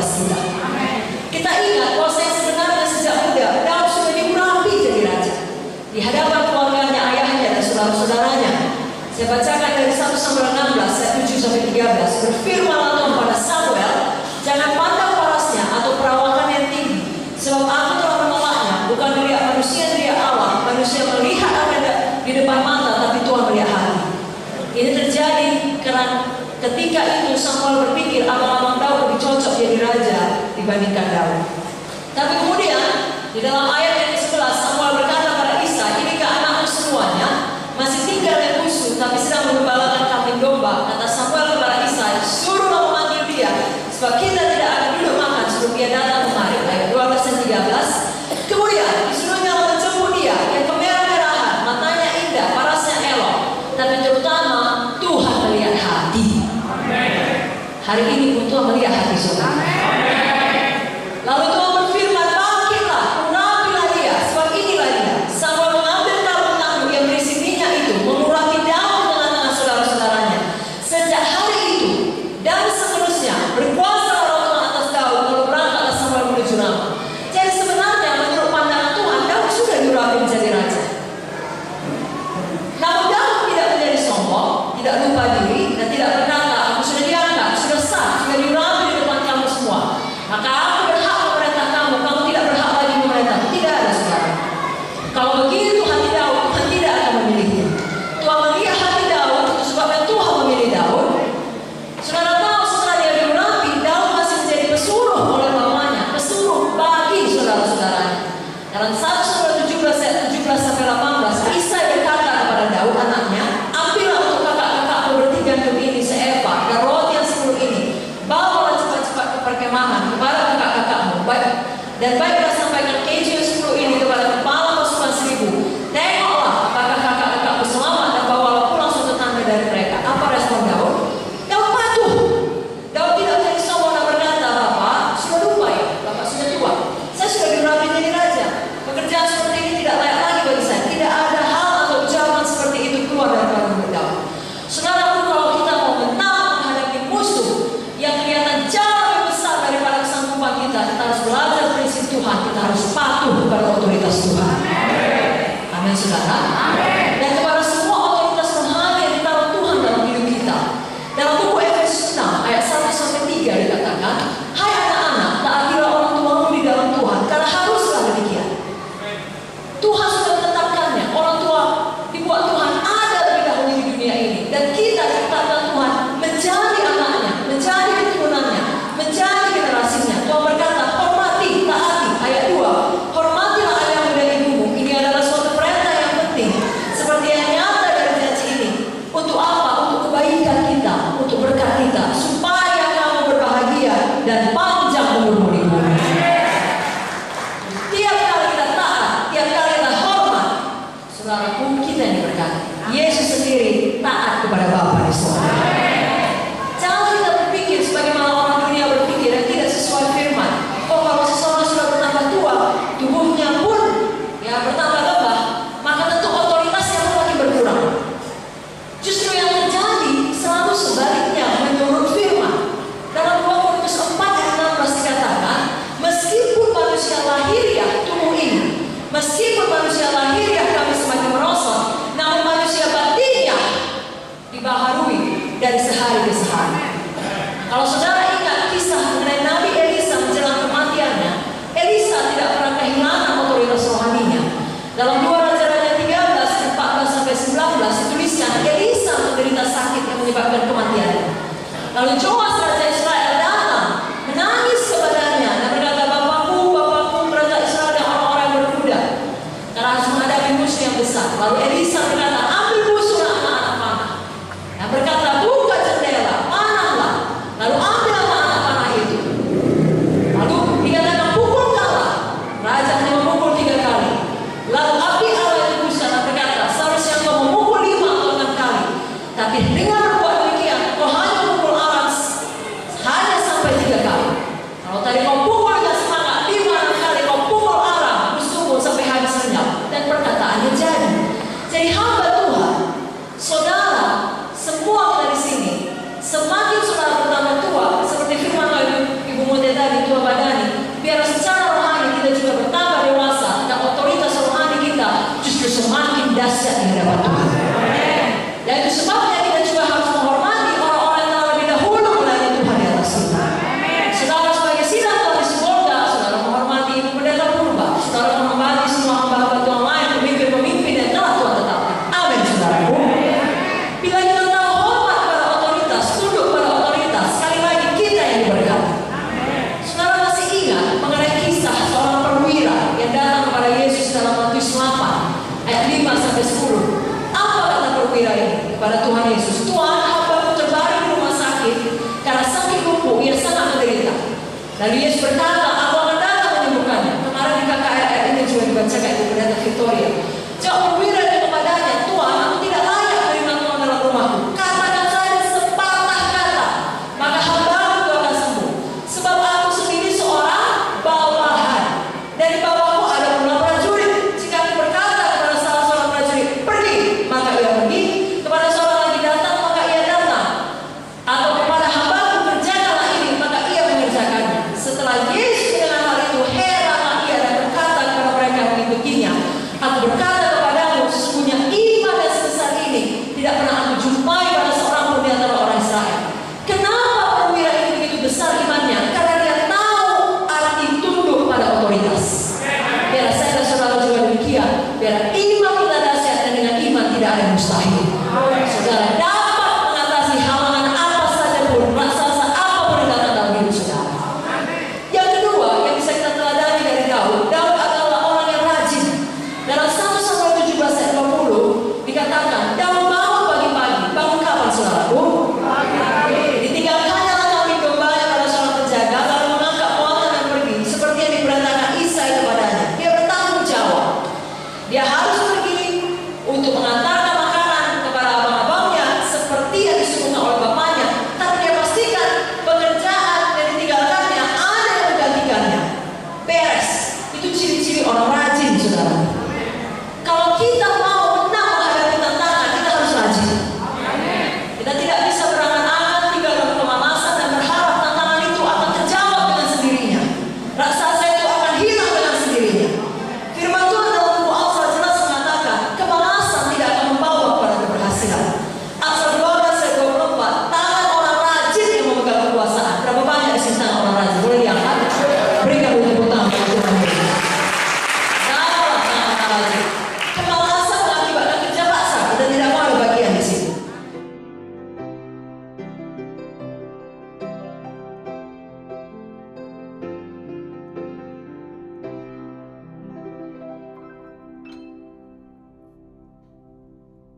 atas kita. Kita ingat bahwa saya sebenarnya sejak muda Daud sudah diurapi jadi raja di hadapan keluarganya, ayahnya dan saudara-saudaranya. Saya bacakan dari 1 Samuel 16 ayat 7 sampai 13. Berfirmanlah Tuhan pada Samuel, jangan pandang parasnya atau perawakan yang tinggi, sebab aku telah menolaknya. Bukan melihat manusia, dia Allah. Manusia melihat apa di depan mata, tapi Tuhan melihat hati. Ini terjadi karena ketika itu Samuel berpikir abang-abang Daud lebih cocok jadi raja dibandingkan Daud. Tapi kemudian di dalam ayat yang ke-11 Samuel berkata pada Isa, inikah anakmu semuanya masih tinggal yang busuk tapi sedang menggembalakan kambing domba. Kata Samuel kepada Isa, suruhlah memanggil dia, sebab kita tidak akan duduk makan sebelum dia datang kemari. Ayat 12 dan 13. Kemudian disuruhnya menjemput dia yang kemerah-merahan, matanya indah, parasnya elok, tapi terutama Tuhan melihat hati. Hari ini pun Tuhan melihat hati saudara. Lalu Tuhan berfirman, bangkitlah, urapilah dia, sebab inilah dia. Samuel mengambil karung tangguh yang berisi minyak itu, mengurapi Daud di tengah-tengah saudara-saudaranya. Sejak hari itu dan seterusnya berkuasa roh Tuhan atas Daud, lalu berangkatlah Samuel menuju Rama. Jadi sebenarnya menurut pandangan Tuhan, Daud sudah diurapi menjadi raja. Namun Daud tidak menjadi sombong, tidak lupa diri, dan tidak berkata, aku sudah diangkat, sudah sah, sudah diurapi di depan kamu semua, maka aku berhak memerintah kamu, kamu tidak berhak lagi memerintah. Tidak ada saudara. Kalau begitu hati Daud, Tuhan tidak akan memilihnya. Tuhan melihat hati Daud, itu sebabnya Tuhan memilih Daud. Saudara tahu setelah dia diurapi, Daud masih menjadi pesuruh oleh bapaknya, pesuruh bagi saudara-saudaranya. Dalam 1 Samuel 17 ayat 17 sampai 18, Isai berkata kepada Daud anaknya, ambillah untuk kakak-kakakmu bertiga untuk ini seefah dan roti yang 10 ini, bawalah cepat-cepat ke perkemahan kepada kakak-kakakmu, dan baiklah sampaikan keju yang 10 ini kepada kepala pasukan 1000. Tengoklah apakah kakak-kakakmu selamat dan bawalah pulang suatu tanda dari mereka. Apa respon Daud? Daud patuh. Daud tidak menjadi sombong dan berkata, Bapak sudah lupa ya, Bapak sudah tua, saya sudah diurapi jadi raja, pekerjaan seperti ini tidak layak lagi bagi saya. Tidak ada hal atau ucapan seperti itu keluar dari mulut Daud. Saudara, kalau kita mau menang menghadapi musuh yang kelihatan jauh lebih besar daripada kesanggupan kita, kita harus belajar prinsip Tuhan. Kita harus patuh kepada otoritas Tuhan. Amin saudara. Dan kepada semua otoritas rohani yang ditaruh Tuhan dalam hidup kita. Dalam buku Efesus 6 ayat 1 sampai 3 dikatakan, hai anak-anak, taatilah orang tuamu di dalam Tuhan, karena haruslah demikian. Tuhan sudah menetapkannya. Orang tua dibuat Tuhan ada lebih dahulu di dunia ini, dan kita ditetapkan Tuhan menjadi anaknya, menjadi keturunannya, menjadi generasinya. Tuhan berkata, hormati, taati. Ayat 2, hormatilah ayahmu dan ibumu. Ini adalah suatu perintah yang penting, seperti yang nyata dari janji ini. Untuk apa? Untuk kebaikan kita, untuk berkat kita, supaya kamu berbahagia dan panjang umurmu di bumi. Tiap kali kita taat, tiap kali kita hormat, saudaraku, kita yang diberkati. Yesus sendiri taat kepada Bapa di surga. Jangan kita berpikir sebagaimana orang dunia berpikir yang tidak sesuai firman. Oh, kalau seseorang sudah bertambah tua, tubuhnya pun ya bertambah lebah, maka tentu otoritasnya pun makin berkurang. Justru yang terjadi selalu sebaliknya menurut firman. Dalam 2 Korintus 4 ayat 16 dikatakan, meskipun manusia lahiriah tubuh ini, meskipun manusia lahiriah kami semakin merosot, namun manusia batinnya dibaharui dari sehari ke sehari. Kalau saudara ingat kisah mengenai Nabi Elisa menjelang kematiannya, Elisa tidak pernah kehilangan otoritas rohaninya. Dalam 2 Raja-Raja 13 ayat 14 sampai 19 dituliskan, Elisa menderita sakit yang menyebabkan kematiannya. Lalu Joas raja Israel datang menangis kepadanya dan berkata, Bapakku, raja Israel dan orang-orang yang berkuda, karena harus menghadapi musuh yang besar. Lalu Elisa berkata, ambil busur anak-anak panah, dan berkata, buka jendela, panahlah. Lalu ambil anak-anak panah itu. Lalu dikatakan, pukul kalah. Raja hanya memukul 3 kali. Lalu api Allah itu besar dan berkata, seharusnya kau memukul 5 atau 6 kali. Tapi dengan berbuat demikian, kau hanya memukul arang hanya sampai 3 kali. Kalau tadi kau pukul dengan semangat 5-6 kali, kau pukul arang musuhmu sampai habis lenyap. Dan perkataannya jadi hamba Matius 8 ayat 5 sampai 10. Apa kata perwira ini kepada Tuhan Yesus? Tuhan, hambamu terbaring di rumah sakit karena sakit lumpuh, ia sangat menderita. Lalu Yesus berkata